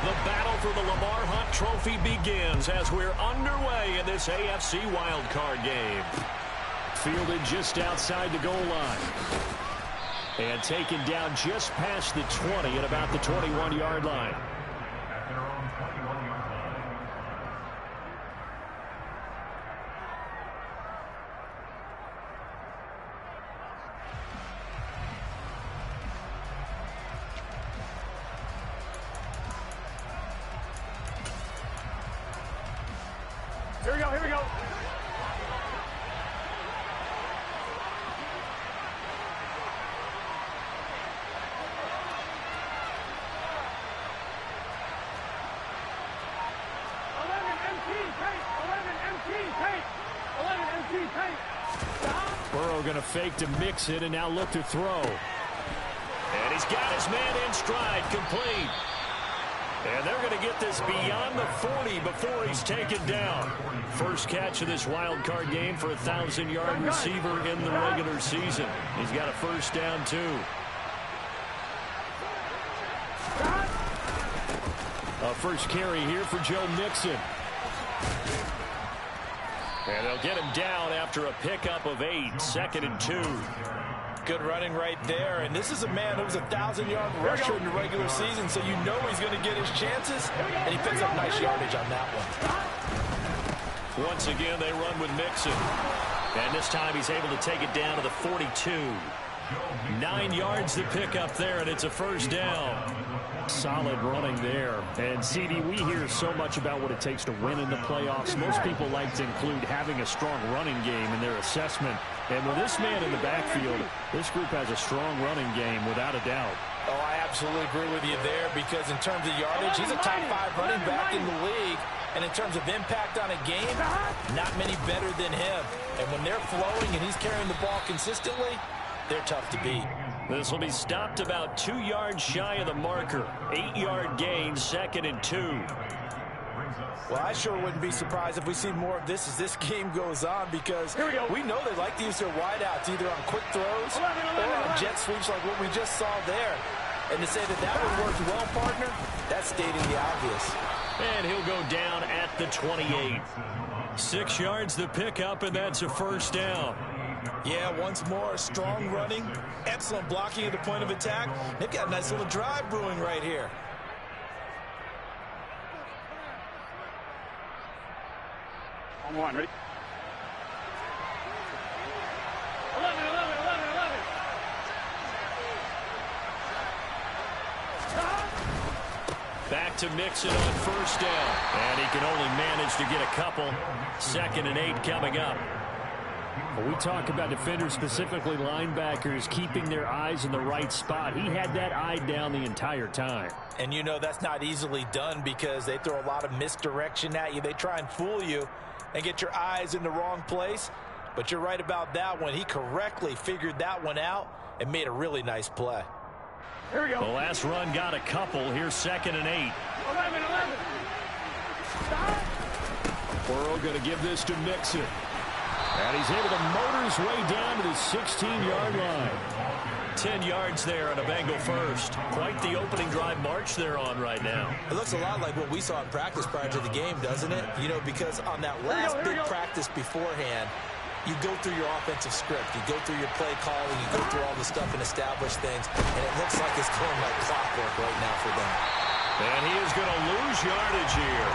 The battle for the Lamar Hunt Trophy begins as we're underway in this AFC wildcard game. Fielded just outside the goal line. And taken down just past the 20 at about the 21-yard line. Here we go, here we go. Burrow going to fake to mix it and now look to throw. And he's got his man in stride, complete. And they're going to get this beyond the 40 before he's taken down. First catch of this wild card game for a 1,000-yard receiver in the regular season. He's got a first down, too. A first carry here for Joe Mixon. And they'll get him down after a pickup of 8, 2nd and 2. Good running right there. And this is a man who was a 1,000-yard rusher in the regular season, so you know he's going to get his chances. And he picks up nice yardage on that one. Once again, they run with Mixon. And this time he's able to take it down to the 42. 9 yards to pick up there, and it's a first down. Solid running there. And, CD, we hear so much about what it takes to win in the playoffs. Most people like to include having a strong running game in their assessment. And with this man in the backfield, this group has a strong running game without a doubt. Oh, I absolutely agree with you there, because in terms of yardage, he's a top 5 running back in the league. And in terms of impact on a game, not many better than him. And when they're flowing and he's carrying the ball consistently, they're tough to beat. This will be stopped about 2 yards shy of the marker. 8-yard gain, 2nd and 2. Well, I sure wouldn't be surprised if we see more of this as this game goes on, because we know they like to use their wideouts either on quick throws or on jet sweeps like what we just saw there. And to say that that one worked well, partner, that's stating the obvious. And he'll go down at the 28. 6 yards to pick up, and that's a first down. Yeah, once more, strong running, excellent blocking at the point of attack. They've got a nice little drive brewing right here. On one, ready? 11. Back to Mixon on first down. And he can only manage to get a couple. 2nd and 8 coming up. When we talk about defenders, specifically linebackers, keeping their eyes in the right spot, he had that eye down the entire time. And you know that's not easily done, because they throw a lot of misdirection at you. They try and fool you and get your eyes in the wrong place. But you're right about that one. He correctly figured that one out and made a really nice play. Here we go. The last run got a couple. Here's 2nd and 8. 11. Burrow going to give this to Mixon. And he's able to motor his way down to the 16-yard line. 10 yards there on a Bengal first. Quite the opening drive march they're on right now. It looks a lot like what we saw in practice prior to the game, doesn't it? You know, because on that last big practice beforehand, you go through your offensive script. You go through your play calling. You go through all the stuff and establish things. And it looks like it's going like clockwork right now for them. And he is going to lose yardage here.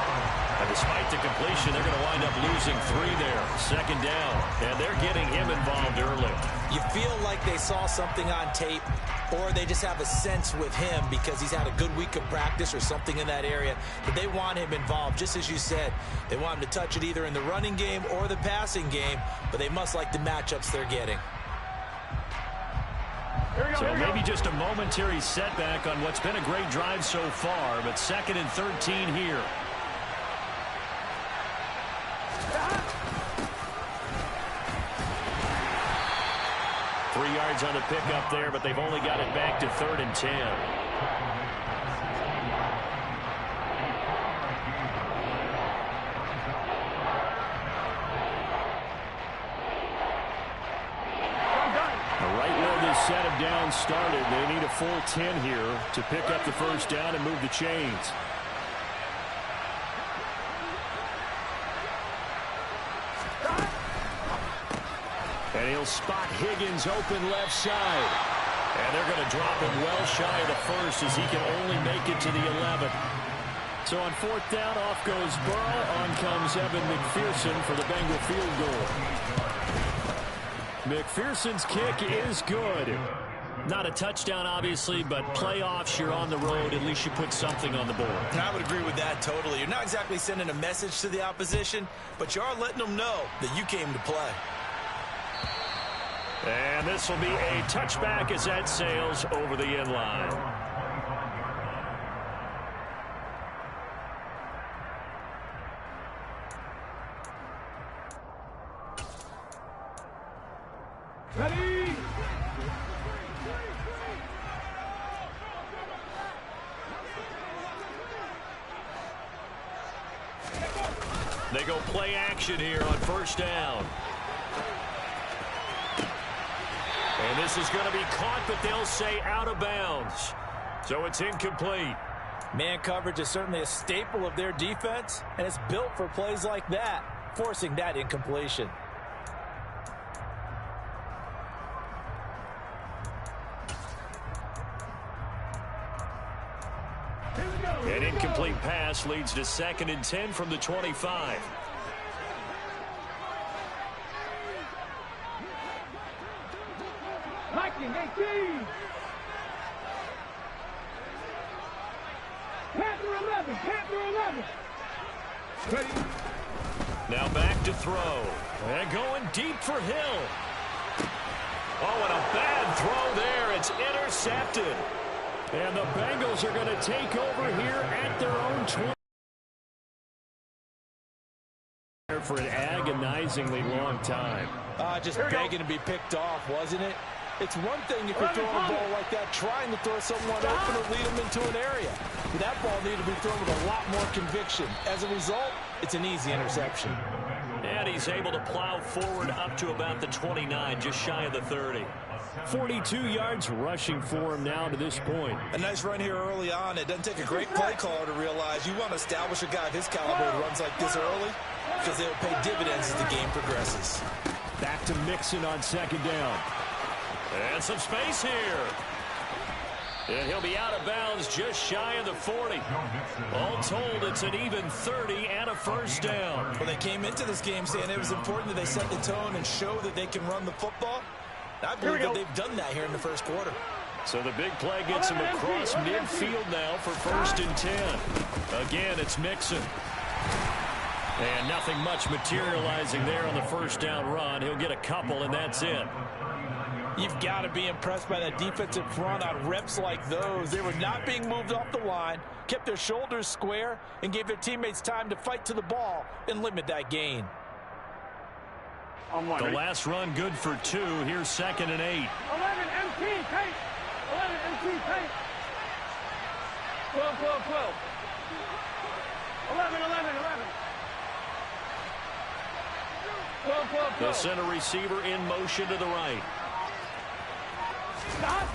And despite the completion, they're going to wind up losing 3 there. 2nd down. And they're getting him involved early. You feel like they saw something on tape, or they just have a sense with him because he's had a good week of practice or something in that area, but they want him involved, just as you said. They want him to touch it either in the running game or the passing game, but they must like the matchups they're getting. So maybe just a momentary setback on what's been a great drive so far, but 2nd and 13 here. Three yards on the pickup there, but they've only got it back to 3rd and 10. Right where this set of downs started, they need a full 10 here to pick up the first down and move the chains. And he'll spot Higgins open left side. And they're going to drop him well shy of the first as he can only make it to the 11. So on fourth down, off goes Burrow. On comes Evan McPherson for the Bengal field goal. McPherson's kick is good. Not a touchdown, obviously, but playoffs, you're on the road. At least you put something on the board. And I would agree with that totally. You're not exactly sending a message to the opposition, but you are letting them know that you came to play. And this will be a touchback as that sails over the end line. Ready? They go play action here on first down. And this is going to be caught, but they'll say out of bounds. So it's incomplete. Man coverage is certainly a staple of their defense, and it's built for plays like that, forcing that incompletion. An incomplete pass leads to 2nd and 10 from the 25. Lightning, 18. Panther 11. Panther 11. Ready? Now back to throw. And going deep for Hill. Oh, and a bad throw there. It's intercepted. And the Bengals are going to take over here at their own 20. For an agonizingly long time. Just begging to be picked off, wasn't it? It's one thing if you're throwing a ball like that, trying to throw someone open or lead them into an area. But that ball needed to be thrown with a lot more conviction. As a result, it's an easy interception. And he's able to plow forward up to about the 29, just shy of the 30. 42 yards rushing for him now to this point. A nice run here early on. It doesn't take a great play caller to realize you want to establish a guy of his caliber who runs like this early because they'll pay dividends as the game progresses. Back to Mixon on 2nd down. And some space here. And he'll be out of bounds just shy of the 40. All told, it's an even 30 and a first down. Well, they came into this game saying it was important that they set the tone and show that they can run the football. I believe that they've done that here in the first quarter. So the big play gets him across midfield now for 1st and 10. Again, it's Mixon. And nothing much materializing there on the first down run. He'll get a couple, and that's it. You've got to be impressed by that defensive front on reps like those. They were not being moved off the line, kept their shoulders square, and gave their teammates time to fight to the ball and limit that gain. The last run good for 2. Here's 2nd and 8. 11 MT, tape. 11 MT, tape. 12, 12, 12. 11, 11, 11. 12, 12, 12. The center receiver in motion to the right. Stop.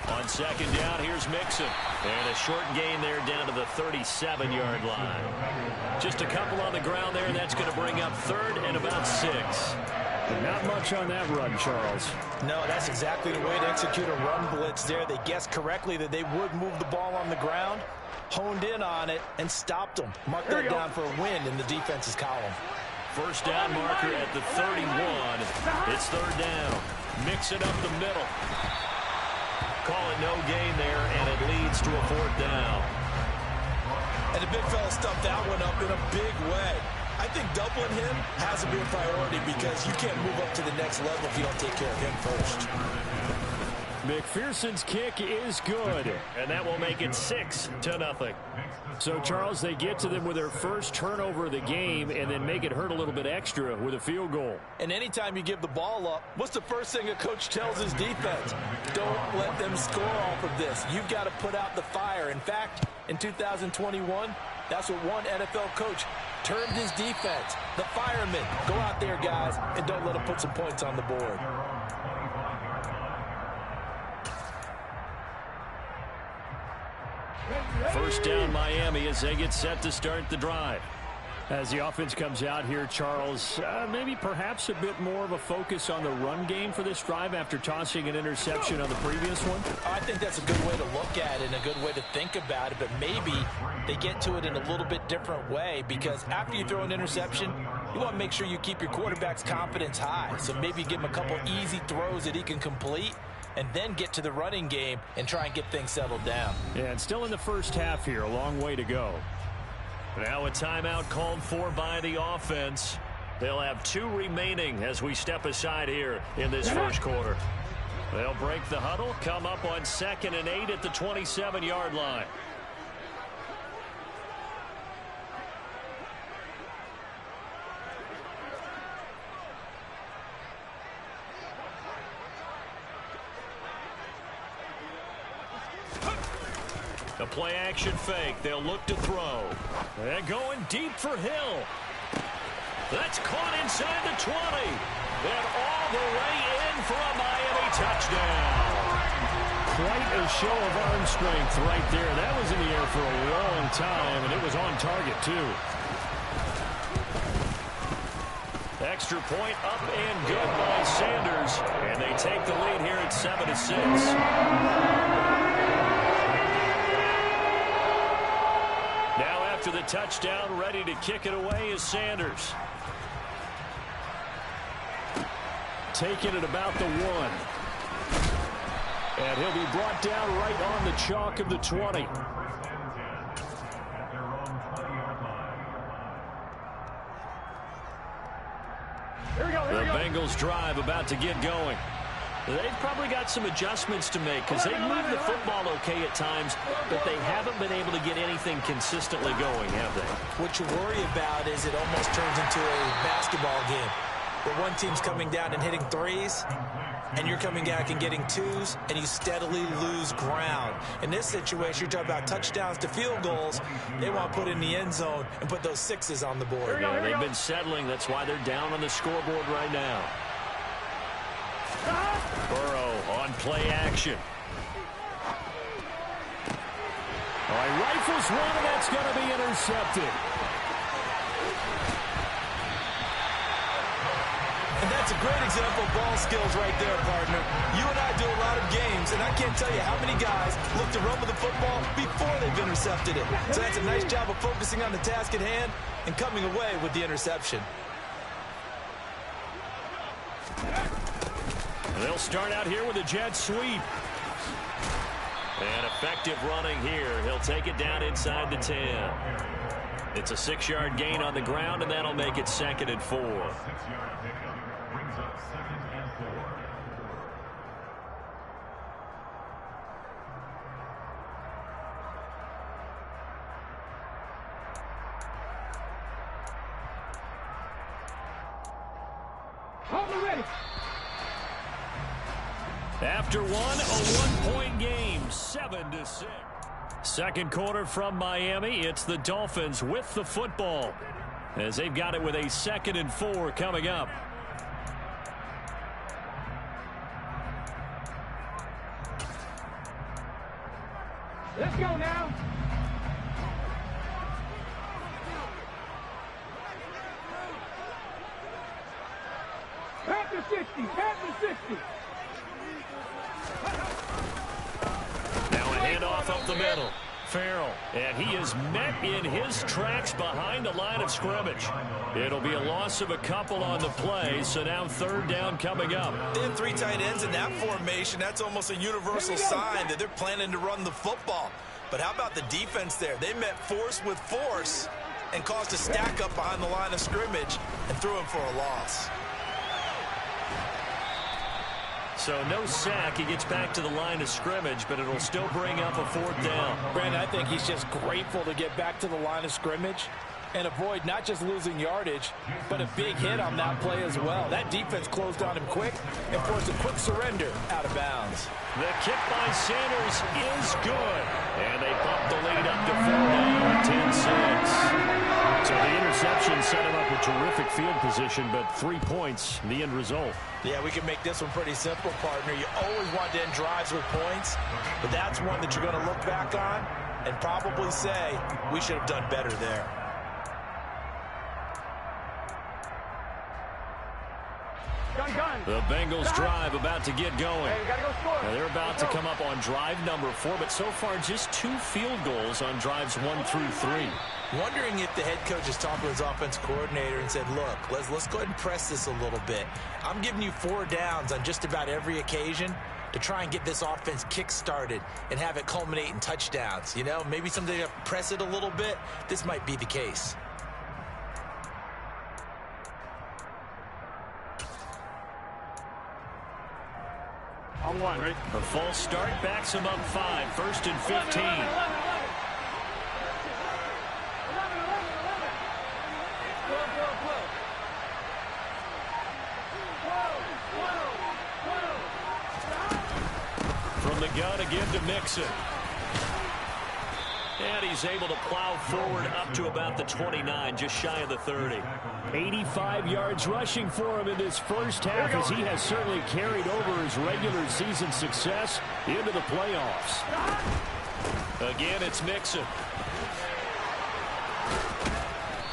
On 2nd down, here's Mixon. And a short gain there down to the 37-yard line. Just a couple on the ground there, and that's going to bring up 3rd and about 6. Not much on that run, Charles. No, that's exactly the way to execute a run blitz there. They guessed correctly that they would move the ball on the ground, honed in on it, and stopped them. Marked that down for a win in the defense's column. First down marker at the 31. It's 3rd down. Mix it up the middle. Call it no gain there, and it leads to a 4th down. And the big fella stuffed that one up in a big way. I think doubling him has to be a priority because you can't move up to the next level if you don't take care of him first. McPherson's kick is good, and that will make it 6-0. So, Charles, they get to them with their first turnover of the game and then make it hurt a little bit extra with a field goal. And anytime you give the ball up, what's the first thing a coach tells his defense? Don't let them score off of this. You've got to put out the fire. In fact, in 2021, that's what one NFL coach termed his defense. The firemen. Go out there, guys, and don't let them put some points on the board. First down Miami as they get set to start the drive. As the offense comes out here, Charles, maybe perhaps a bit more of a focus on the run game for this drive after tossing an interception on the previous one? I think that's a good way to look at it and a good way to think about it, but maybe they get to it in a little bit different way, because after you throw an interception, you want to make sure you keep your quarterback's confidence high. So maybe give him a couple easy throws that he can complete, and then get to the running game and try and get things settled down. Yeah, and still in the first half here, a long way to go. Now a timeout called for by the offense. They'll have 2 remaining as we step aside here in this first quarter. They'll break the huddle, come up on 2nd and 8 at the 27-yard line. A play-action fake. They'll look to throw. They're going deep for Hill. That's caught inside the 20. And all the way in for a Miami touchdown. Quite a show of arm strength right there. That was in the air for a long time, and it was on target, too. Extra point up and good by Sanders. And they take the lead here at 7-6. Now after the touchdown, ready to kick it away is Sanders. Taking it about the 1. And he'll be brought down right on the chalk of the 20. The Bengals drive about to get going. They've probably got some adjustments to make because they move the football okay at times, but they haven't been able to get anything consistently going, have they? What you worry about is it almost turns into a basketball game where one team's coming down and hitting threes, and you're coming back and getting twos, and you steadily lose ground. In this situation, you're talking about touchdowns to field goals. They want to put in the end zone and put those sixes on the board. Yeah, they've been settling. That's why they're down on the scoreboard right now. Burrow on play action. All right, rifles one, and that's going to be intercepted. And that's a great example of ball skills right there, partner. You and I do a lot of games, and I can't tell you how many guys look to run with the football before they've intercepted it. So that's a nice job of focusing on the task at hand and coming away with the interception. They'll start out here with a jet sweep. And effective running here. He'll take it down inside the 10. It's a 6-yard gain on the ground, and that'll make it 2nd and 4. After one, a 1-point game, 7-6. Second quarter from Miami. It's the Dolphins with the football as they've got it with a 2nd and 4 coming up. Let's go now. Panther 60, Panther 60. Now a handoff up the middle. Farrell, and he is met in his tracks behind the line of scrimmage. It'll be a loss of a couple on the play, so now 3rd down coming up. They have 3 tight ends in that formation. That's almost a universal sign that they're planning to run the football. But how about the defense there? They met force with force and caused a stack up behind the line of scrimmage and threw him for a loss. So no sack. He gets back to the line of scrimmage, but it'll still bring up a 4th down. Brandon, I think he's just grateful to get back to the line of scrimmage and avoid not just losing yardage, but a big hit on that play as well. That defense closed on him quick and forced a quick surrender out of bounds. The kick by Sanders is good. And they bump the lead up to 4 now, 10-6. So the interception set him up a terrific field position, but 3 points, the end result. Yeah, we can make this one pretty simple, partner. You always want to end drives with points, but that's one that you're going to look back on and probably say, we should have done better there. The Bengals drive about to get going. Hey, we gotta go score. Now they're about to come up on drive number 4, but so far just 2 field goals on drives 1 through 3. Wondering if the head coach has talked with his offense coordinator and said, look, let's go ahead and press this a little bit. I'm giving you 4 downs on just about every occasion to try and get this offense kick-started and have it culminate in touchdowns. You know, maybe someday you have to press it a little bit. This might be the case. On 1, ready? A false start backs him up 5, 1st and 15. 11. From the gun again to Mixon. And he's able to plow forward up to about the 29, just shy of the 30. 85 yards rushing for him in this first half, as he has certainly carried over his regular season success into the playoffs. Again, it's Mixon.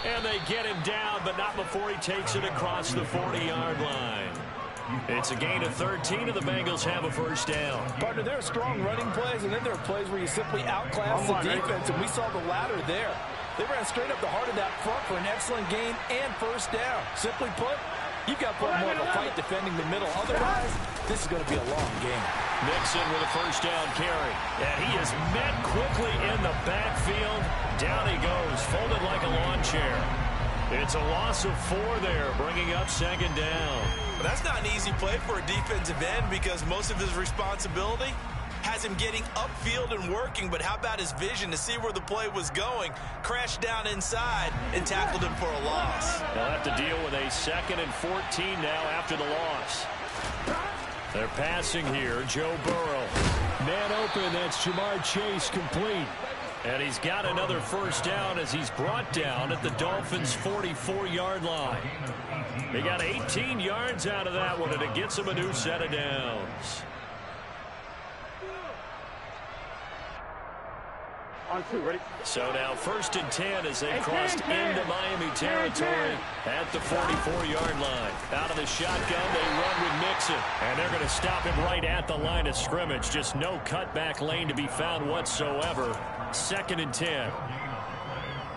And they get him down, but not before he takes it across the 40-yard line. It's a gain of 13, and the Bengals have a first down. Partner, there are strong running plays, and then there are plays where you simply outclass the defense, and we saw the latter there. They ran straight up the heart of that front for an excellent gain and first down. Simply put, you've got to put more of a fight defending the middle. Otherwise, this is going to be a long game. Mixon with a first down carry. And he is met quickly in the backfield. Down he goes, folded like a lawn chair. It's a loss of 4 there, bringing up second down. But that's not an easy play for a defensive end because most of his responsibility has him getting upfield and working, but how about his vision to see where the play was going, crashed down inside, and tackled him for a loss. They'll have to deal with a 2nd and 14 now after the loss. They're passing here, Joe Burrow. Man open, that's Jamar Chase, complete. And he's got another first down as he's brought down at the Dolphins' 44-yard line. They got 18 yards out of that one, and it gets him a new set of downs. On 2, ready? So now 1st and 10 as they crossed into Miami territory at the 44-yard line. Out of the shotgun, they run with Mixon. And they're going to stop him right at the line of scrimmage. Just no cutback lane to be found whatsoever. 2nd and 10.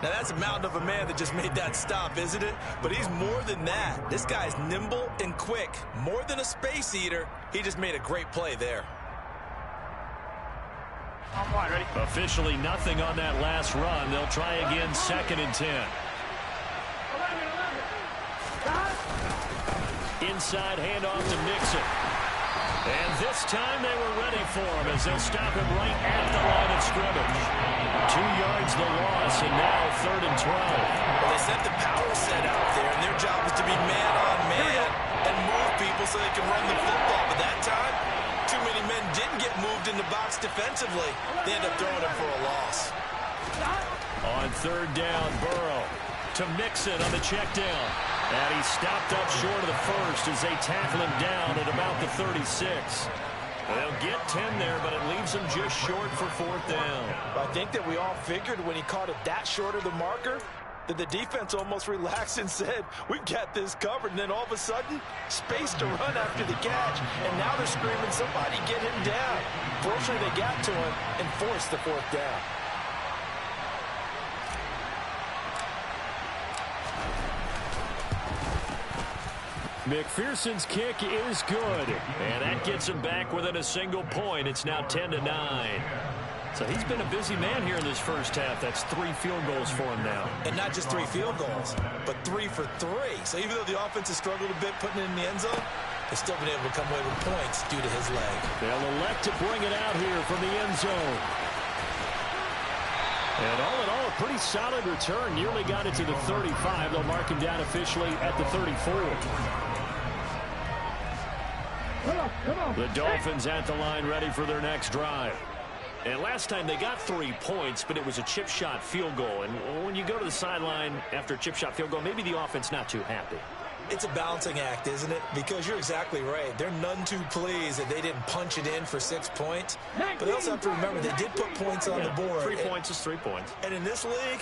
Now that's a mountain of a man that just made that stop, isn't it? But he's more than that. This guy's nimble and quick. More than a space eater. He just made a great play there. On 1, ready? Officially nothing on that last run. They'll try again 2nd and 10. 11. Inside handoff to Mixon. And this time they were ready for him as they'll stop him right at the line of scrimmage. 2 yards the loss, and now 3rd and 12. Well, they sent the power set out there, and their job is to be man-on-man and move people so they can run the football. But that time, too many men didn't get moved in the box defensively. They end up throwing him for a loss. On 3rd down, Burrow to Mixon on the check down. And he stopped up short of the first as they tackle him down at about the 36. They'll get 10 there, but it leaves him just short for 4th down. I think that we all figured when he caught it that short of the marker that the defense almost relaxed and said, we've got this covered. And then all of a sudden, space to run after the catch. And now they're screaming, somebody get him down. Fortunately, they got to him and forced the 4th down. McPherson's kick is good. And that gets him back within a single point. It's now 10-9. So he's been a busy man here in this first half. That's 3 field goals for him now. And not just 3 field goals, but 3 for 3. So even though the offense has struggled a bit putting it in the end zone, they've still been able to come away with points due to his leg. They'll elect to bring it out here from the end zone. And all in all, a pretty solid return. Nearly got it to the 35. They'll mark him down officially at the 34. Come on. The Dolphins at the line ready for their next drive. And last time they got 3 points, but it was a chip shot field goal. And when you go to the sideline after a chip shot field goal, maybe the offense not too happy. It's a balancing act, isn't it? Because you're exactly right. They're none too pleased that they didn't punch it in for 6 points. But they also have to remember they did put points on the board. 3 points is 3 points. And in this league,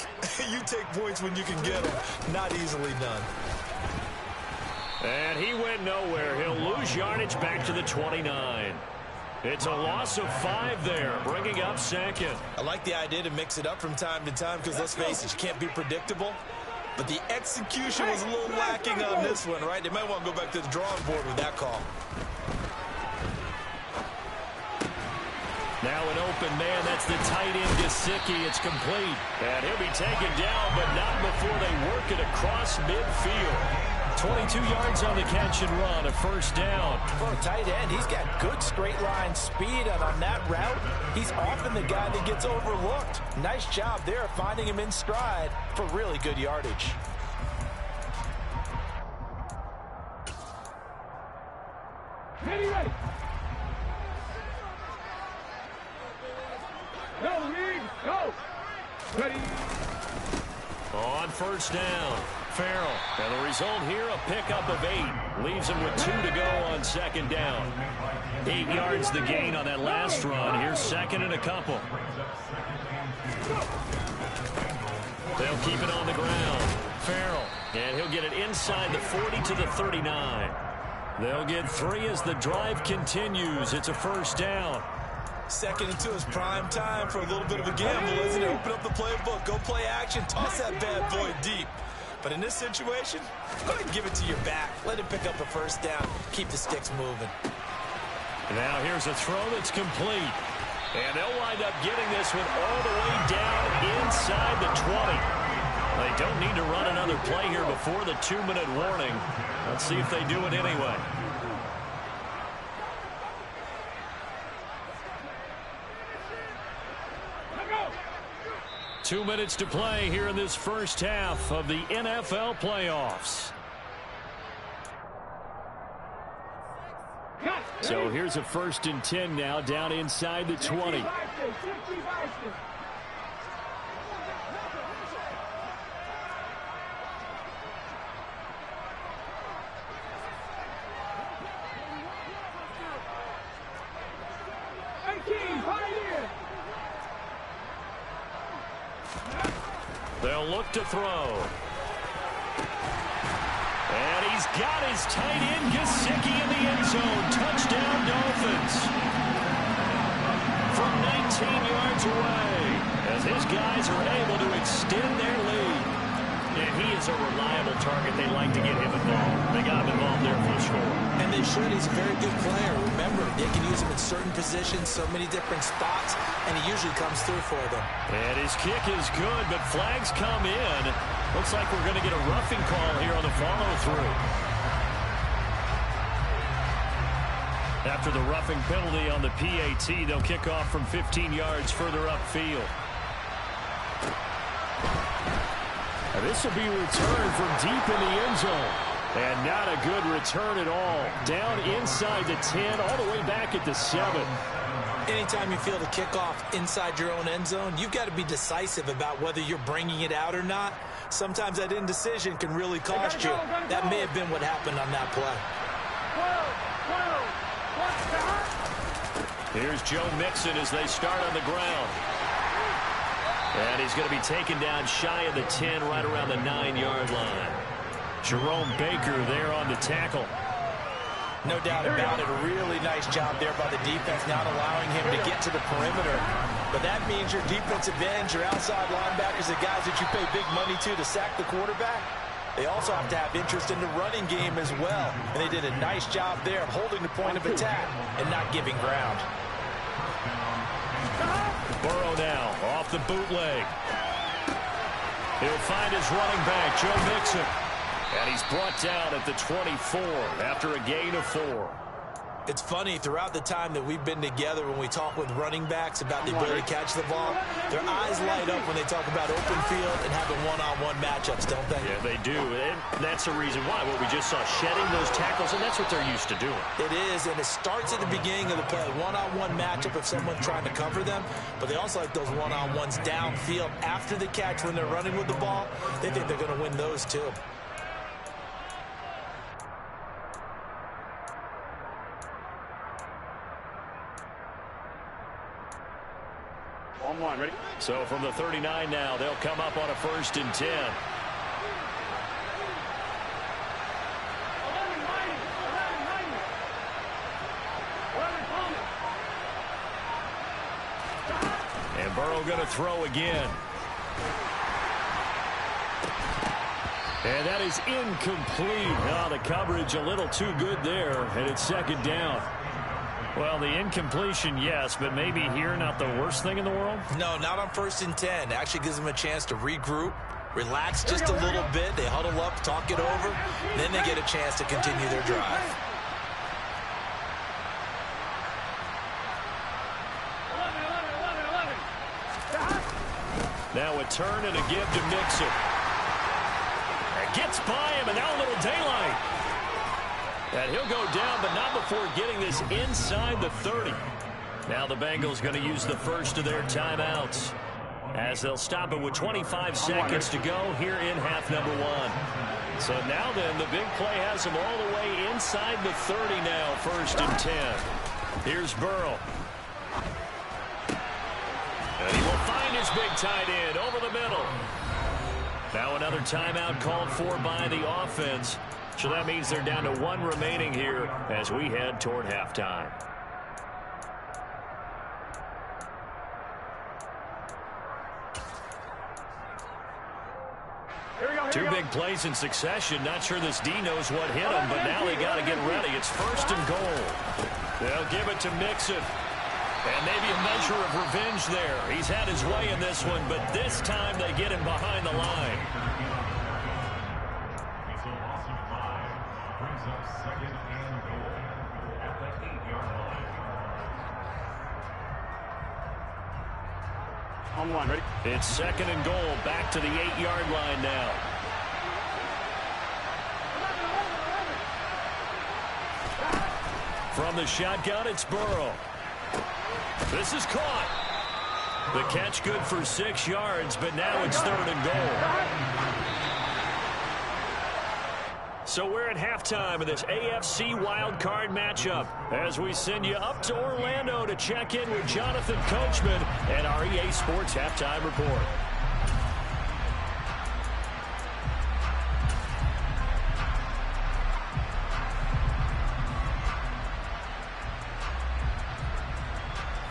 you take points when you can get them, not easily done. And he went nowhere. He'll lose yardage back to the 29. It's a loss of 5 there, bringing up second. I like the idea to mix it up from time to time because, let's face it, you can't be predictable. But the execution was a little lacking on this one, right? They might want to go back to the drawing board with that call. Now an open man. That's the tight end, Gesicki. It's complete. And he'll be taken down, but not before they work it across midfield. 22 yards on the catch and run, a first down. For a tight end, he's got good straight line speed, and on that route, he's often the guy that gets overlooked. Nice job there finding him in stride for really good yardage. Ready. Go, Reed, go. Ready. On first down, Farrell. And the result here, a pickup of 8. Leaves him with 2 to go on second down. 8 yards the gain on that last run. Here's second and a couple. They'll keep it on the ground. Farrell. And he'll get it inside the 40 to the 39. They'll get 3 as the drive continues. It's a first down. Second into his prime time for a little bit of a gamble, isn't it? Open up the playbook, go play action, toss that bad boy deep. But in this situation, go ahead and give it to your back. Let him pick up a first down. Keep the sticks moving. Now here's a throw that's complete. And they'll wind up getting this one all the way down inside the 20. They don't need to run another play here before the 2-minute warning. Let's see if they do it anyway. 2 minutes to play here in this first half of the NFL playoffs. So here's a 1st and 10 now, down inside the 20. They'll look to throw. And he's got his tight end, Gesicki, in the end zone. Touchdown, Dolphins. From 19 yards away, as his guys are able to extend their lead. And he is a reliable target. They like to get him involved. They got him involved there for the score. And they should. He's a very good player. Remember, they can use him in certain positions, so many different spots, and he usually comes through for them. And his kick is good, but flags come in. Looks like we're going to get a roughing call here on the follow-through. After the roughing penalty on the PAT, they'll kick off from 15 yards further upfield. And this will be returned from deep in the end zone. And not a good return at all. Down inside the 10, all the way back at the 7. Anytime you feel the kickoff inside your own end zone, you've got to be decisive about whether you're bringing it out or not. Sometimes that indecision can really cost you. That may have been what happened on that play. Here's Joe Mixon as they start on the ground. And he's going to be taken down shy of the 10, right around the 9-yard line. Jerome Baker there on the tackle. No doubt about it. A really nice job there by the defense, not allowing him to get to the perimeter. But that means your defensive ends, your outside linebackers, the guys that you pay big money to sack the quarterback, they also have to have interest in the running game as well. And they did a nice job there of holding the point of attack and not giving ground. Burrow now off the bootleg. He'll find his running back, Joe Mixon. And he's brought down at the 24 after a gain of 4. It's funny, throughout the time that we've been together, when we talk with running backs about the ability to catch the ball, their eyes light up when they talk about open field and having one-on-one matchups, don't they? Yeah, they do. And that's the reason why. What we just saw, shedding those tackles, and that's what they're used to doing. It is, and it starts at the beginning of the play. One-on-one matchup if someone's trying to cover them, but they also like those one-on-ones downfield after the catch when they're running with the ball. They think they're going to win those too. Ready? So from the 39 now, they'll come up on a 1st and 10. And Burrow going to throw again. And that is incomplete. Oh, the coverage a little too good there, and it's second down. Well, the incompletion, yes, but maybe here not the worst thing in the world? No, not on 1st and 10. Actually gives them a chance to regroup, relax just a little bit. They huddle up, talk it over, then they get a chance to continue their drive. Now a turn and a give to Mixon. It gets by him, and now a little daylight. And he'll go down, but not before getting this inside the 30. Now the Bengals going to use the first of their timeouts, as they'll stop it with 25 seconds to go here in half number 1. So now then, the big play has them all the way inside the 30 now, 1st and 10. Here's Burrow. And he will find his big tight end over the middle. Now another timeout called for by the offense. So that means they're down to 1 remaining here as we head toward halftime. Two big plays in succession. Not sure this D knows what hit him, but now they got to get ready. It's 1st and goal. They'll give it to Mixon. And maybe a measure of revenge there. He's had his way in this one, but this time they get him behind the line. On 1, ready? It's 2nd and goal, back to the 8-yard line now. From the shotgun, it's Burrow. This is caught. The catch good for 6 yards, but now it's 3rd and goal. So we're at halftime of this AFC wildcard matchup as we send you up to Orlando to check in with Jonathan Coachman and our EA Sports Halftime Report.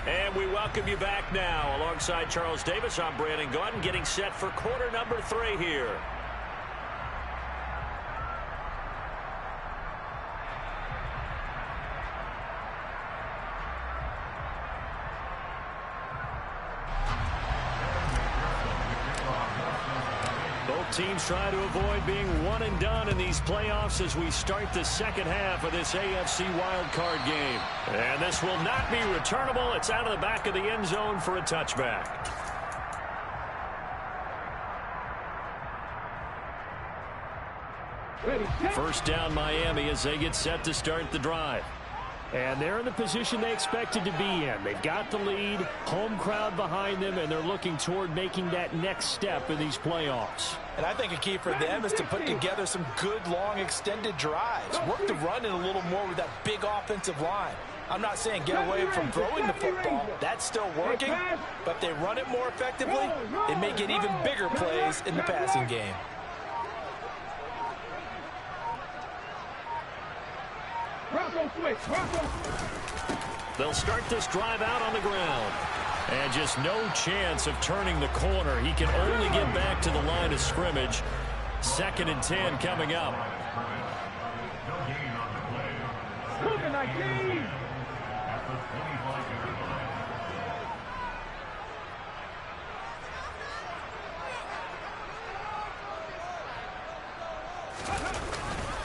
And we welcome you back now. Alongside Charles Davis, I'm Madden Got, getting set for quarter number 3 here. Both teams try to avoid being one and done in these playoffs as we start the second half of this AFC wildcard game. And this will not be returnable. It's out of the back of the end zone for a touchback. First down Miami as they get set to start the drive. And they're in the position they expected to be in. They've got the lead, home crowd behind them, and they're looking toward making that next step in these playoffs. And I think a key for them is to put together some good, long, extended drives. Work the run in a little more with that big offensive line. I'm not saying get away from throwing the football. That's still working. But if they run it more effectively, they may get even bigger plays in the passing game. They'll start this drive out on the ground. And just no chance of turning the corner. He can only get back to the line of scrimmage. 2nd and 10 coming up.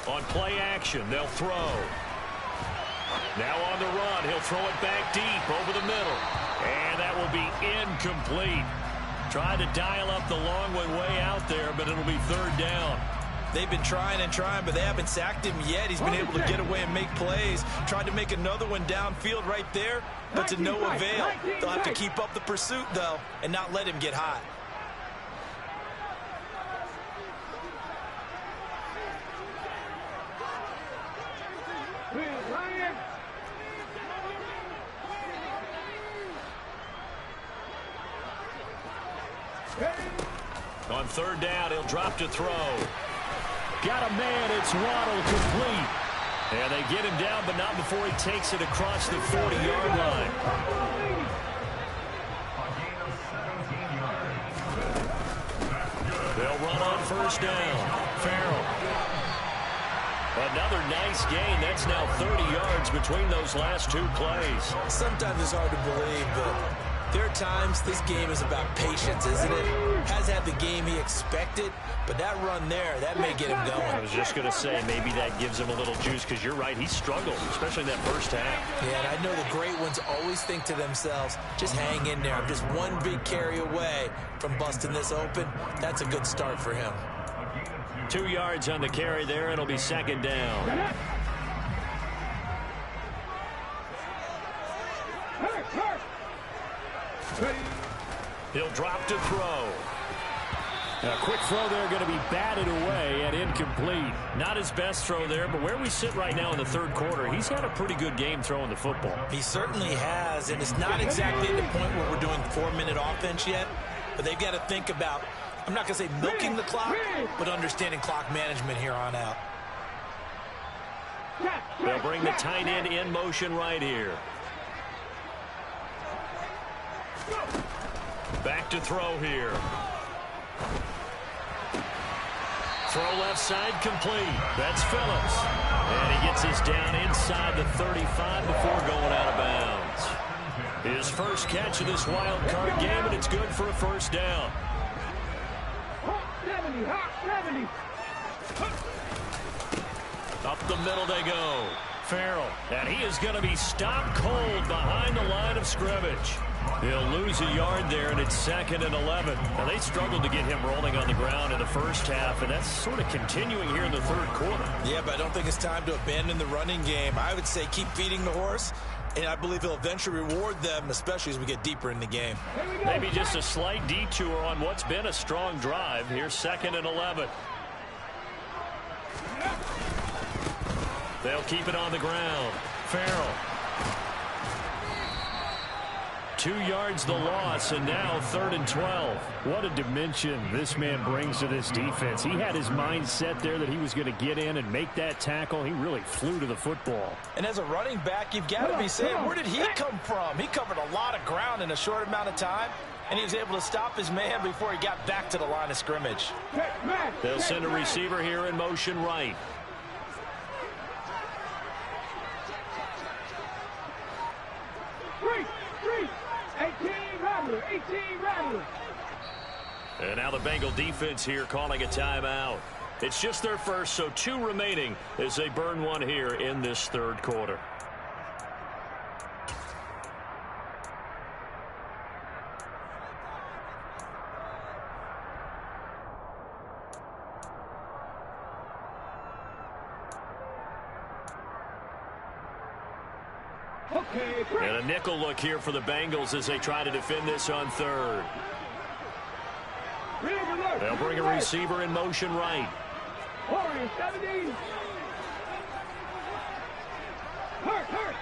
On play action, they'll throw. Now on the run, he'll throw it back deep over the middle. And that will be incomplete. Tried to dial up the long one way out there, but it'll be 3rd down. They've been trying and trying, but they haven't sacked him yet. He's been able to get away and make plays. Tried to make another one downfield right there, but to no avail. They'll have to keep up the pursuit, though, and not let him get hot. On 3rd down, he'll drop to throw. Got a man, it's Waddle, complete. And they get him down, but not before he takes it across the 40-yard line. first down. Farrell. Another nice gain. That's now 30 yards between those last two plays. Sometimes it's hard to believe, but there are times this game is about patience, isn't it? Has had the game he expected, but that run there, that may get him going. I was just going to say, maybe that gives him a little juice, because you're right, he struggled, especially in that first half. Yeah, and I know the great ones always think to themselves, just hang in there. I'm just one big carry away from busting this open. That's a good start for him. 2 yards on the carry there. It'll be second down. He'll drop to throw. A quick throw there, going to be batted away and incomplete. Not his best throw there, but where we sit right now in the third quarter, he's had a pretty good game throwing the football. He certainly has, and it's not exactly at the point where we're doing 4-minute offense yet, but they've got to think about, I'm not going to say milking the clock, but understanding clock management here on out. They'll bring the tight end in motion right here. Back to throw here. Throw left side complete. That's Phillips. And he gets us down inside the 35 before going out of bounds. His first catch of this wild card game, and it's good for a first down. 70. Up the middle they go. Farrell. And he is going to be stopped cold behind the line of scrimmage. He'll lose a yard there, and it's 2nd and 11. Now, they struggled to get him rolling on the ground in the first half, and that's sort of continuing here in the third quarter. Yeah, but I don't think it's time to abandon the running game. I would say keep feeding the horse, and I believe he'll eventually reward them, especially as we get deeper in the game. Maybe just a slight detour on what's been a strong drive. Here's 2nd and 11. They'll keep it on the ground. Farrell. 2 yards the loss, and now 3rd and 12. What a dimension this man brings to this defense. He had his mind set there that he was going to get in and make that tackle. He really flew to the football. And as a running back, you've got to be saying, where did he come from? He covered a lot of ground in a short amount of time, and he was able to stop his man before he got back to the line of scrimmage. They'll send a receiver here in motion right. And now the Bengal defense here calling a timeout. It's just their first, so 2 remaining as they burn one here in this third quarter. And a nickel look here for the Bengals as they try to defend this on 3rd. They'll bring a receiver in motion right.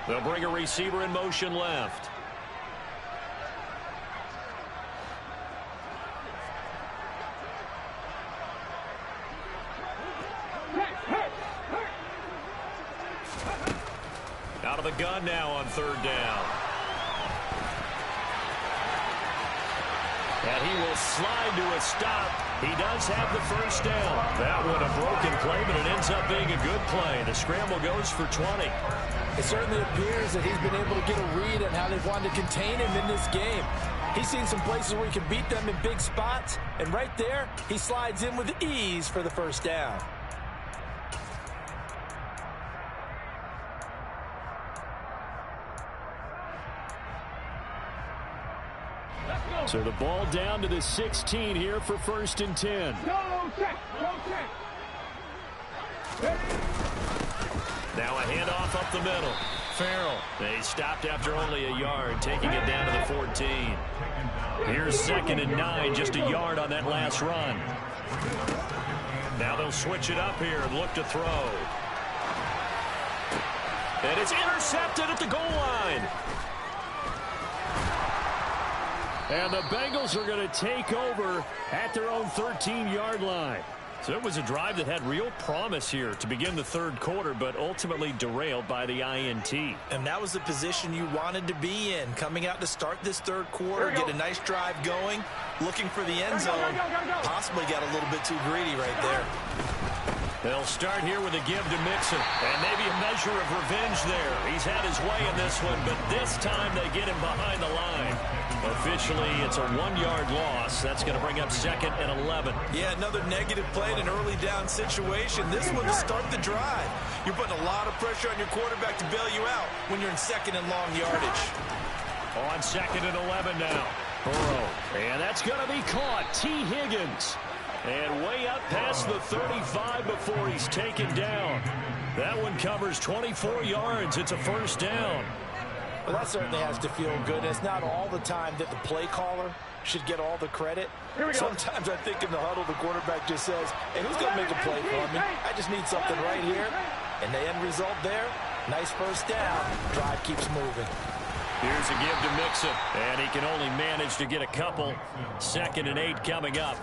They'll bring a receiver in motion left. Out of the gun now on 3rd down. And he will slide to a stop. He does have the first down. That one a broken play, but it ends up being a good play. The scramble goes for 20. It certainly appears that he's been able to get a read on how they've wanted to contain him in this game. He's seen some places where he can beat them in big spots, and right there, he slides in with ease for the first down. So the ball down to the 16 here for 1st and 10. Now a handoff up the middle. Farrell. They stopped after only a yard, taking it down to the 14. Here's 2nd and 9, just a yard on that last run. Now they'll switch it up here and look to throw. And it's intercepted at the goal line. And the Bengals are going to take over at their own 13-yard line. So it was a drive that had real promise here to begin the third quarter, but ultimately derailed by the INT. And that was the position you wanted to be in, coming out to start this third quarter, get a nice drive going, looking for the end zone. Possibly got a little bit too greedy right there. They'll start here with a give to Mixon, and maybe a measure of revenge there. He's had his way in this one, but this time they get him behind the line. Officially, it's a 1-yard loss. That's going to bring up 2nd and 11. Yeah, another negative play in an early down situation. This one to start the drive. You're putting a lot of pressure on your quarterback to bail you out when you're in 2nd and long yardage. On 2nd and 11 now. Burrow, and that's going to be caught. T. Higgins. And way up past the 35 before he's taken down. That one covers 24 yards. It's a first down. Well, that certainly has to feel good. And it's not all the time that the play caller should get all the credit. Sometimes I think in the huddle, the quarterback just says, hey, who's going to make a play for me? I just need something right here. And the end result there, nice first down. Drive keeps moving. Here's a give to Mixon. And he can only manage to get a couple. 2nd and 8 coming up.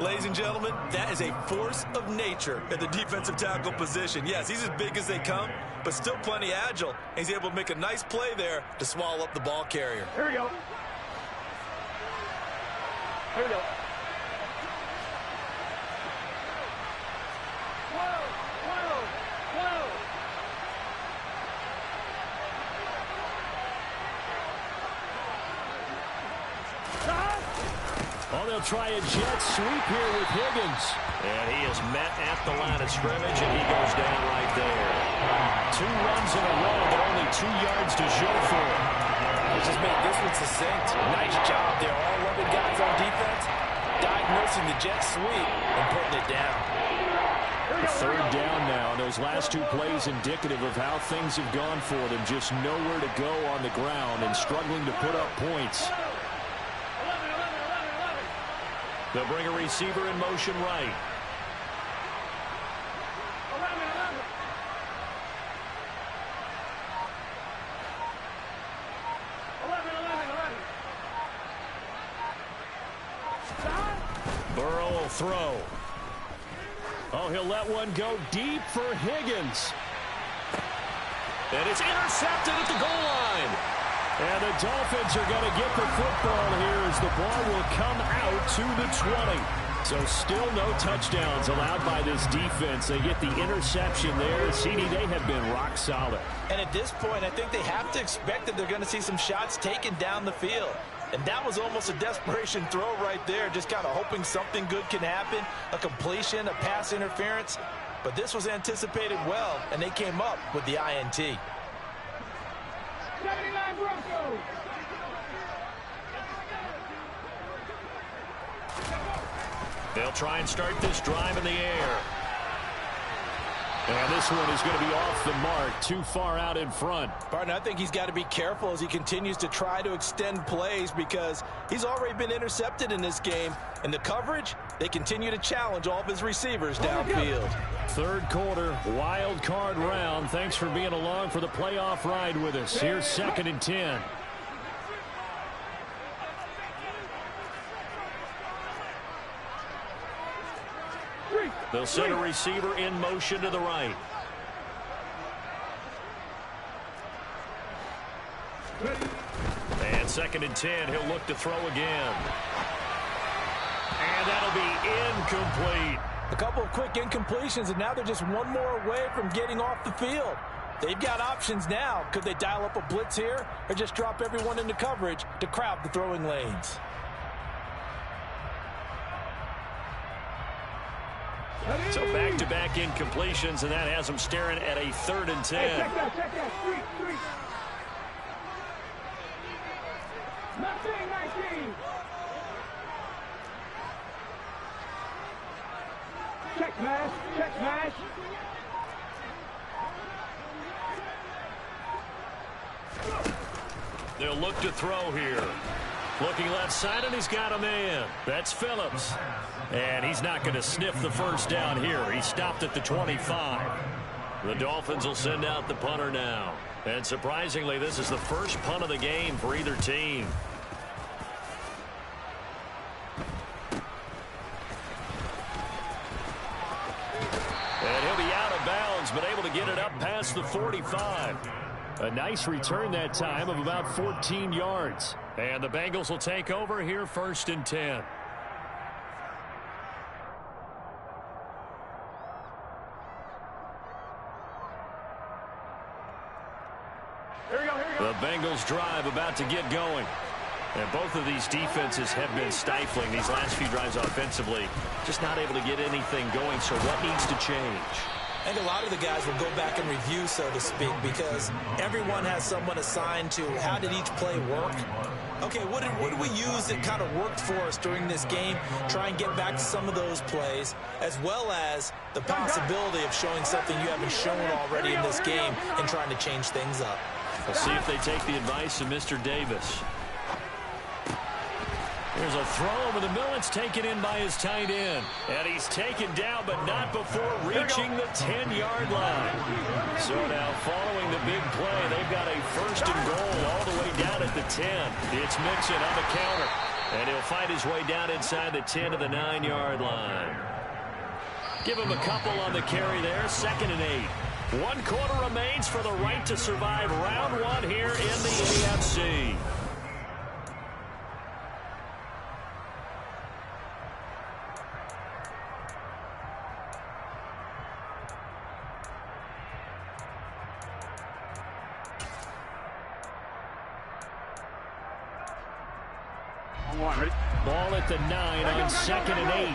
Ladies and gentlemen, that is a force of nature at the defensive tackle position. Yes, he's as big as they come, but still plenty agile. He's able to make a nice play there to swallow up the ball carrier. Here we go. Here we go. Oh, they'll try a jet sweep here with Higgins. And he is met at the line of scrimmage, and he goes down right there. 2 runs in a row, but only 2 yards to show for it. Let's just make this one succinct. Nice job there. All 11 guys on defense diagnosing the jet sweep and putting it down. Third down now. Those last 2 plays indicative of how things have gone for them. Just nowhere to go on the ground and struggling to put up points. They'll bring a receiver in motion right. Burrow will throw. Oh, he'll let one go deep for Higgins. And it's intercepted at the goal line. And the Dolphins are going to get the football here as the ball will come out to the 20. So still no touchdowns allowed by this defense. They get the interception there. CD, they have been rock solid. And at this point, I think they have to expect that they're going to see some shots taken down the field. And that was almost a desperation throw right there, just kind of hoping something good can happen, a completion, a pass interference. But this was anticipated well, and they came up with the INT. 79 Broncos. They'll try and start this drive in the air. And this one is going to be off the mark, too far out in front. Partner, I think he's got to be careful as he continues to try to extend plays because he's already been intercepted in this game. And the coverage, they continue to challenge all of his receivers downfield. Third quarter, wild card round. Thanks for being along for the playoff ride with us. Here's 2nd and 10. They'll send a receiver in motion to the right. And 2nd and 10, he'll look to throw again. And that'll be incomplete. A couple of quick incompletions, and now they're just one more away from getting off the field. They've got options now. Could they dial up a blitz here or just drop everyone into coverage to crowd the throwing lanes? So back-to-back incompletions, and that has them staring at a 3rd and 10. Hey, check that. Three. 19. Check mash. They'll look to throw here. Looking left side, and he's got a man. That's Phillips. And he's not going to sniff the first down here. He stopped at the 25. The Dolphins will send out the punter now. And surprisingly, this is the first punt of the game for either team. get it up past the 45. A nice return that time of about 14 yards. And the Bengals will take over here 1st and 10. The Bengals drive about to get going. And both of these defenses have been stifling these last few drives offensively. Just not able to get anything going. So what needs to change? I think a lot of the guys will go back and review, so to speak, because everyone has someone assigned to how did each play work. Okay, what did we use that kind of worked for us during this game? Try and get back to some of those plays, as well as the possibility of showing something you haven't shown already in this game and trying to change things up. We'll see if they take the advice of Mr. Davis. Here's a throw over the middle. It's taken in by his tight end. And he's taken down, but not before reaching the 10-yard line. So now following the big play, they've got a 1st and goal all the way down at the 10. It's Mixon on the counter. And he'll find his way down inside the 10 to the 9-yard line. Give him a couple on the carry there. 2nd and 8. 1 quarter remains for the right to survive round 1 here in the AFC. Ball at the 9 on 2nd and 8.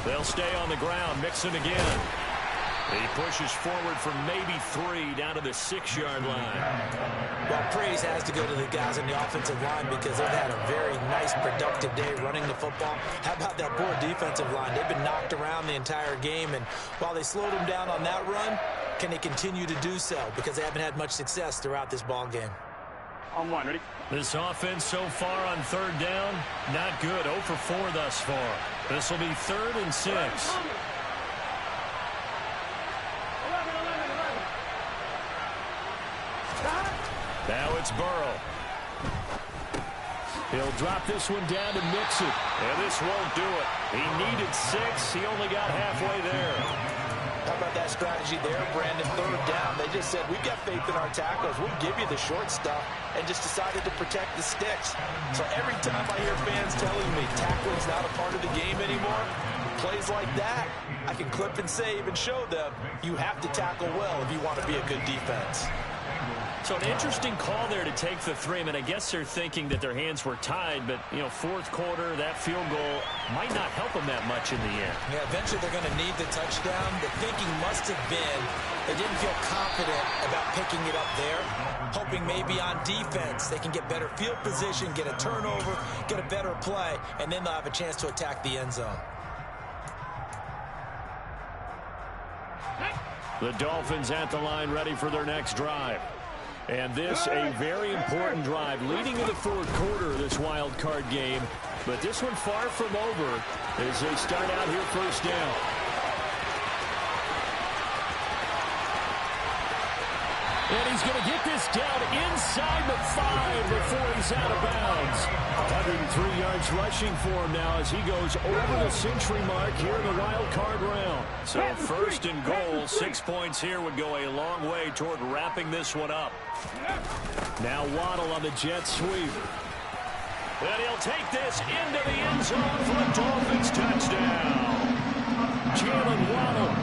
They'll stay on the ground. Mixon again. He pushes forward for maybe 3 down to the 6-yard line. Well, praise has to go to the guys on the offensive line because they've had a very nice, productive day running the football. How about that poor defensive line? They've been knocked around the entire game, and while they slowed them down on that run, can they continue to do so? Because they haven't had much success throughout this ball game. On 1, ready? This offense so far on 3rd down, not good. 0 for 4 thus far. This will be 3rd and 6. Now it's Burrow. He'll drop this one down to Mixon. And this won't do it. He needed 6. He only got halfway there. How about that strategy there, Brandon? 3rd down. They just said, we've got faith in our tackles. We'll give you the short stuff, and just decided to protect the sticks. So every time I hear fans telling me tackling's not a part of the game anymore, plays like that, I can clip and save and show them you have to tackle well if you want to be a good defense. So an interesting call there to take the 3. I mean, I guess they're thinking that their hands were tied, but, you know, 4th quarter, that field goal might not help them that much in the end. Yeah, eventually they're going to need the touchdown. The thinking must have been they didn't feel confident about picking it up there, hoping maybe on defense they can get better field position, get a turnover, get a better play, and then they'll have a chance to attack the end zone. The Dolphins at the line ready for their next drive. And this a very important drive leading in the 4th quarter of this wild card game. But this one far from over as they start out here 1st down. And he's going to get this down inside the 5 before he's out of bounds. 103 yards rushing for him now as he goes over the century mark here in the wild card round. So 1st and goal, 6 points here would go a long way toward wrapping this one up. Now Waddle on the jet sweep. And he'll take this into the end zone for a Dolphins touchdown. Jalen Waddle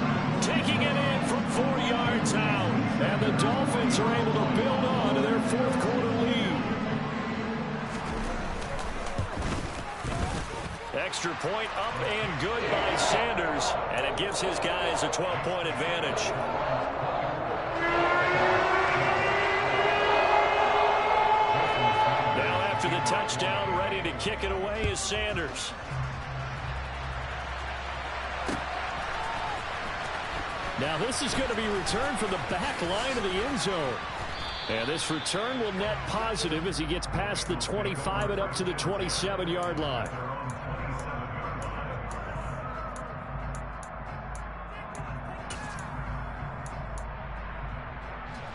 taking it in from 4 yards out. And the Dolphins are able to build on to their 4th quarter lead. Extra point up and good by Sanders. And it gives his guys a 12-point advantage. Now after the touchdown, ready to kick it away is Sanders. Now this is going to be returned from the back line of the end zone. And this return will net positive as he gets past the 25 and up to the 27-yard line.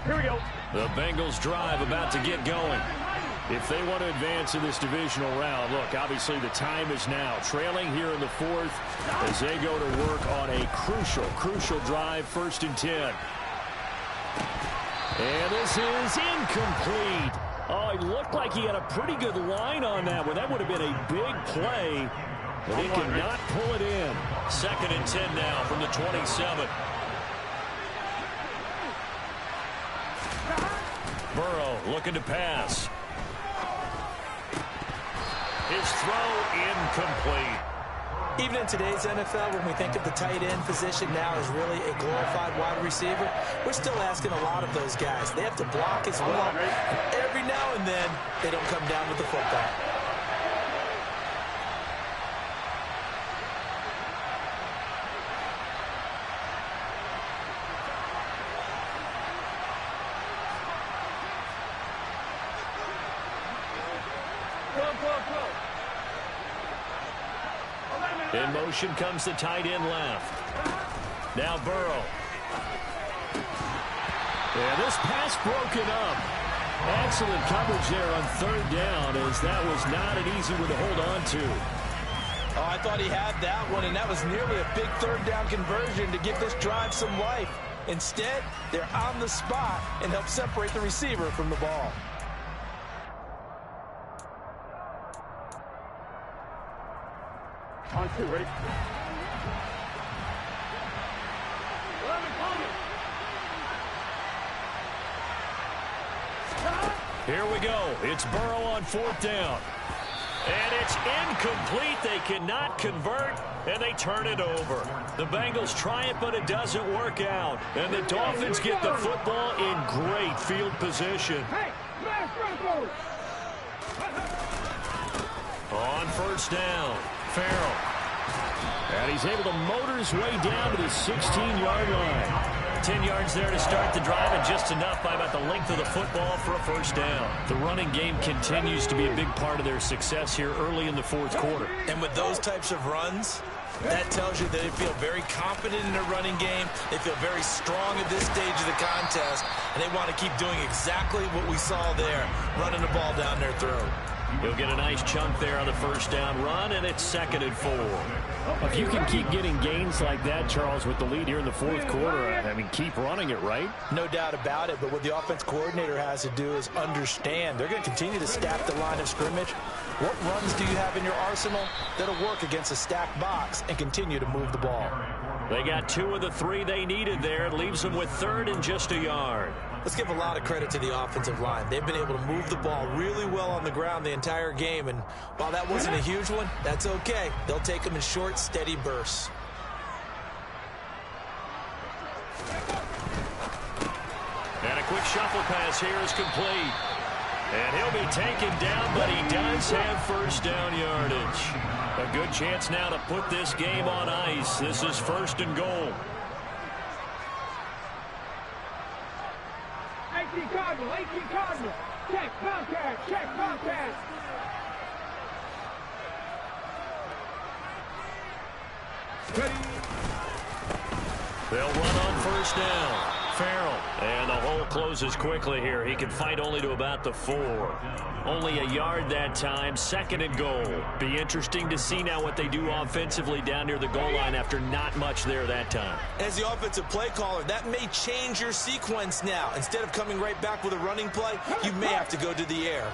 Here we go. The Bengals drive about to get going. if they want to advance in this divisional round. Look, obviously the time is now. Trailing here in the fourth as they go to work on a crucial drive, 1st and 10. And this is incomplete. Oh, it looked like he had a pretty good line on that one. That would have been a big play, but he could not pull it in. 2nd and 10 now from the 27. Burrow looking to pass. His throw incomplete. Even in today's NFL, when we think of the tight end position now as really a glorified wide receiver, we're still asking a lot of those guys. They have to block as well. And every now and then, they don't come down with the football. In motion comes the tight end left. Now Burrow. Yeah, this pass broken up. Excellent coverage there on 3rd down, as that was not an easy one to hold on to. Oh, I thought he had that one, and that was nearly a big 3rd down conversion to give this drive some life. Instead, they're on the spot and help separate the receiver from the ball. On 2, ready? Here we go. It's Burrow on 4th down. And it's incomplete. They cannot convert, and they turn it over. The Bengals try it, but it doesn't work out. And the Dolphins get the football in great field position. On 1st down, Farrell. And he's able to motor his way down to the 16-yard line. 10 yards there to start the drive, and just enough by about the length of the football for a 1st down. The running game continues to be a big part of their success here early in the 4th quarter. And with those types of runs, that tells you that they feel very confident in their running game. They feel very strong at this stage of the contest, and they want to keep doing exactly what we saw there, running the ball down their throat. He'll get a nice chunk there on the 1st down run, and it's 2nd and 4. If you can keep getting gains like that, Charles, with the lead here in the 4th quarter, I mean, keep running it, right? No doubt about it, but what the offense coordinator has to do is understand. They're going to continue to stack the line of scrimmage. What runs do you have in your arsenal that'll work against a stacked box and continue to move the ball? They got 2 of the 3 they needed there. It leaves them with 3rd and just a yard. Let's give a lot of credit to the offensive line. They've been able to move the ball really well on the ground the entire game, and while that wasn't a huge one, that's okay. They'll take them in short, steady bursts. And a quick shuffle pass here is complete. And he'll be taken down, but he does have 1st down yardage. A good chance now to put this game on ice. This is 1st and goal. 18 Cardinal, 18 Cardinal. Check, contact, check, contact. They'll run on 1st down. Farrell. And the hole closes quickly here. He can fight only to about the 4. Only a yard that time. 2nd and goal. Be interesting to see now what they do offensively down near the goal line after not much there that time. As the offensive play caller, that may change your sequence now. Instead of coming right back with a running play, you may have to go to the air.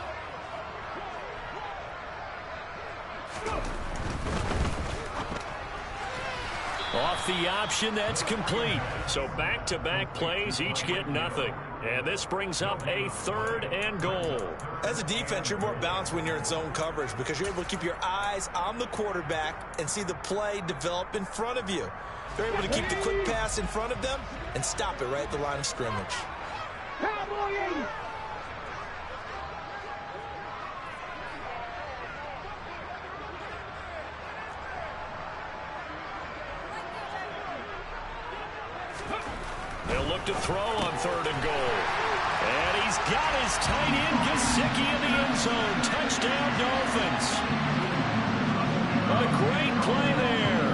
Off the option, that's complete. So back-to-back plays, each get nothing. And this brings up a 3rd and goal. As a defense, you're more balanced when you're in zone coverage because you're able to keep your eyes on the quarterback and see the play develop in front of you. They're able to keep the quick pass in front of them and stop it right at the line of scrimmage. Cowboy 80. They'll look to throw on 3rd and goal. And he's got his tight end, Gesicki, in the end zone. Touchdown, Dolphins. A great play there.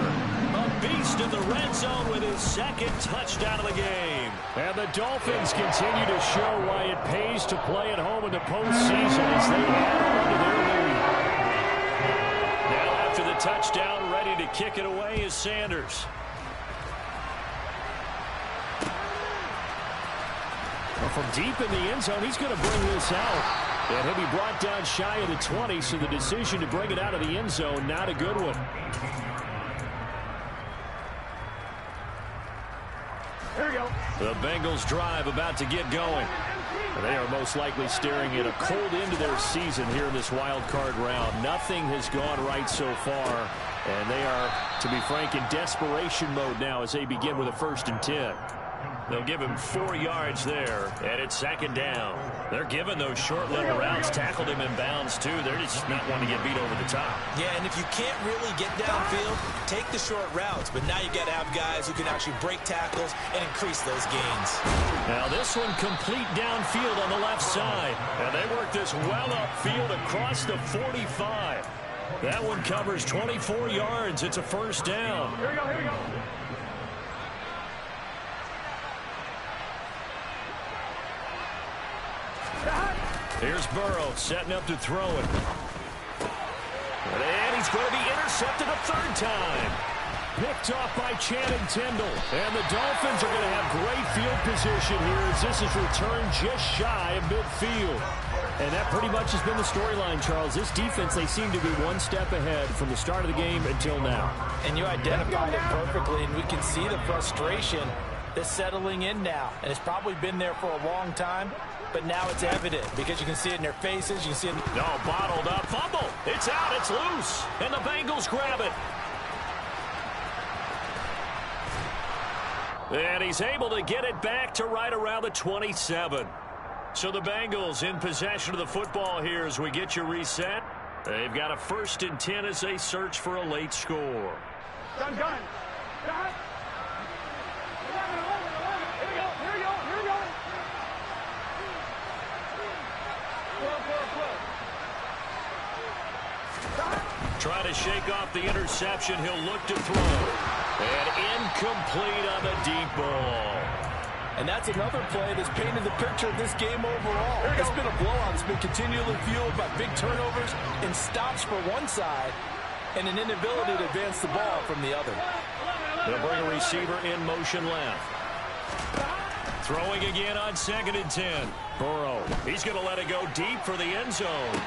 A beast in the red zone with his 2nd touchdown of the game. And the Dolphins continue to show why it pays to play at home in the postseason as they add on to their lead. Now after the touchdown, ready to kick it away is Sanders. Well, from deep in the end zone, he's going to bring this out. And he'll be brought down shy of the 20, so the decision to bring it out of the end zone, not a good one. Here we go. The Bengals drive about to get going. They are most likely staring at a cold end to their season here in this wild card round. Nothing has gone right so far, and they are, to be frank, in desperation mode now as they begin with a 1st and 10. They'll give him 4 yards there, and it's 2nd down. They're giving those short little routes, tackled him in bounds too. They're just not wanting to get beat over the top. Yeah, and if you can't really get downfield, take the short routes. But now you got to have guys who can actually break tackles and increase those gains. Now this one complete downfield on the left side. And they work this well upfield across the 45. That one covers 24 yards. It's a 1st down. Here we go, here we go. Here's Burrow setting up to throw it. And he's going to be intercepted a 3rd time. Picked off by Channing Tindall. And the Dolphins are going to have great field position here as this is returned just shy of midfield. And that pretty much has been the storyline, Charles. This defense, they seem to be one step ahead from the start of the game until now. And you identified it perfectly, and we can see the frustration that's settling in now. And it's probably been there for a long time. But now it's evident because you can see it in their faces. You can see it. No, bottled up. Fumble. It's out. It's loose. And the Bengals grab it. And he's able to get it back to right around the 27. So the Bengals in possession of the football here as we get you reset. They've got a 1st and 10 as they search for a late score. Gun. Gun. Here we go. Here we go. Here we go. Try to shake off the interception. He'll look to throw. And incomplete on the deep ball. And that's another play that's painted the picture of this game overall. It's been a blowout. It's been continually fueled by big turnovers and stops for one side and an inability to advance the ball from the other. They'll bring a receiver in motion left. Throwing again on 2nd and 10. Burrow. He's going to let it go deep for the end zone.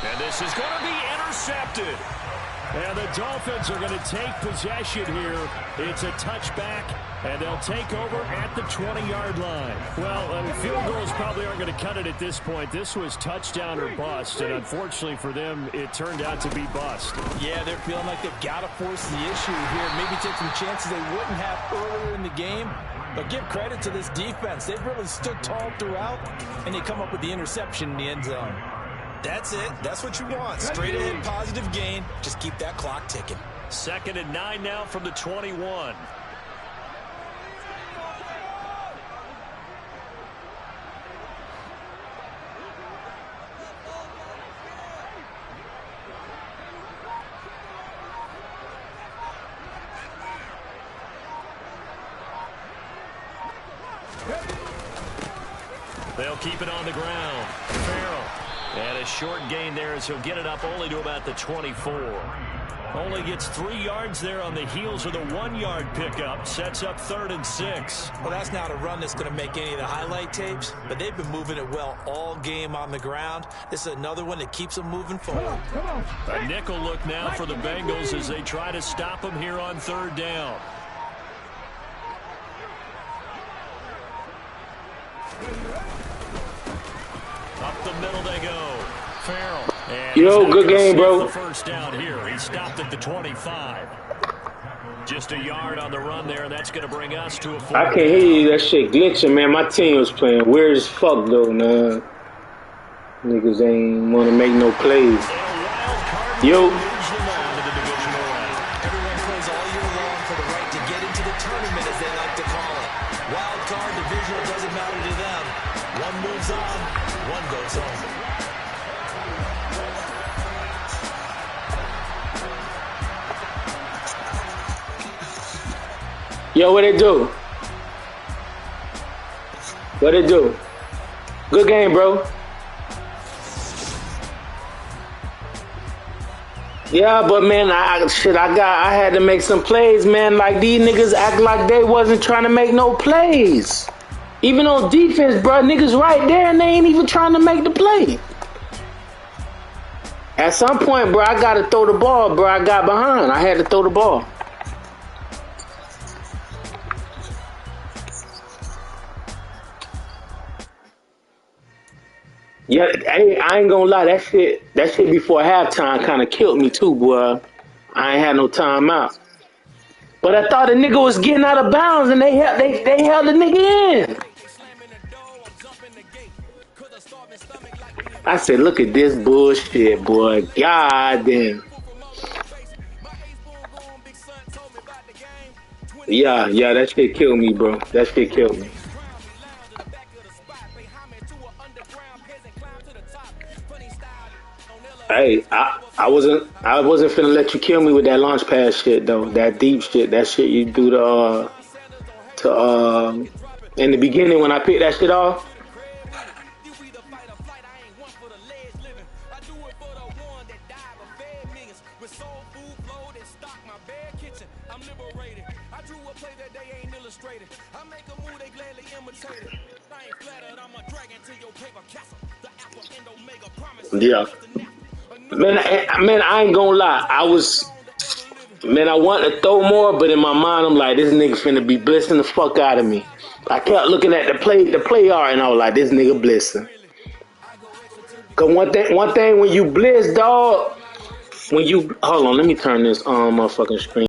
And this is going to be intercepted. And the Dolphins are going to take possession here. It's a touchback, and they'll take over at the 20-yard line. Well, field goals probably aren't going to cut it at this point. This was touchdown or bust, and unfortunately for them, it turned out to be bust. Yeah, they're feeling like they've got to force the issue here. Maybe take some chances they wouldn't have earlier in the game. But give credit to this defense. They've really stood tall throughout, and they come up with the interception in the end zone. That's it. That's what you want. Straight ahead, positive gain. Just keep that clock ticking. 2nd and 9 now from the 21. They'll keep it on the ground. Farrell. And a short gain there as he'll get it up only to about the 24. Only gets 3 yards there on the heels of the 1-yard pickup. Sets up 3rd and 6. Well, that's not a run that's going to make any of the highlight tapes, but they've been moving it well all game on the ground. This is another one that keeps them moving forward. A nickel look now for the Bengals as they try to stop them here on 3rd down. Up the middle they go. Farrell. Yo, good game, bro. The 1st down here. He stopped at the 25. Just a yard on the run there, and that's going to bring us to a 4. I can't hear you. That shit glitching, man. My team was playing weird as fuck, though, man. Niggas ain't want to make no plays. Yo. Everyone plays all year long for the right to get into the tournament, as they like to call it. Wild card, divisional, doesn't matter to them. One moves on, one goes home. Yo, what they do? What it do? Good game, bro. Yeah, but man, I had to make some plays, man. Like these niggas act like they wasn't trying to make no plays. Even on defense, bro, niggas right there and they ain't even trying to make the play. At some point, bro, I gotta throw the ball, bro. I got behind. I had to throw the ball. Yeah, I ain't gonna lie, that shit before halftime kind of killed me too, boy. I ain't had no timeout. But I thought the nigga was getting out of bounds and they held the nigga in. I said, look at this bullshit, boy. God damn. Yeah, that shit killed me, bro. That shit killed me. Hey, I wasn't finna let you kill me with that launch pad shit though. That deep shit, that shit you do in the beginning when I picked that shit off. Yeah. Man, I ain't gonna lie. I wanted to throw more, but in my mind, I'm like, this nigga finna be blissing the fuck out of me. I kept looking at the play art, and I was like, this nigga blissing. Cause one thing when you bliss, dog, hold on, let me turn this motherfucking screen.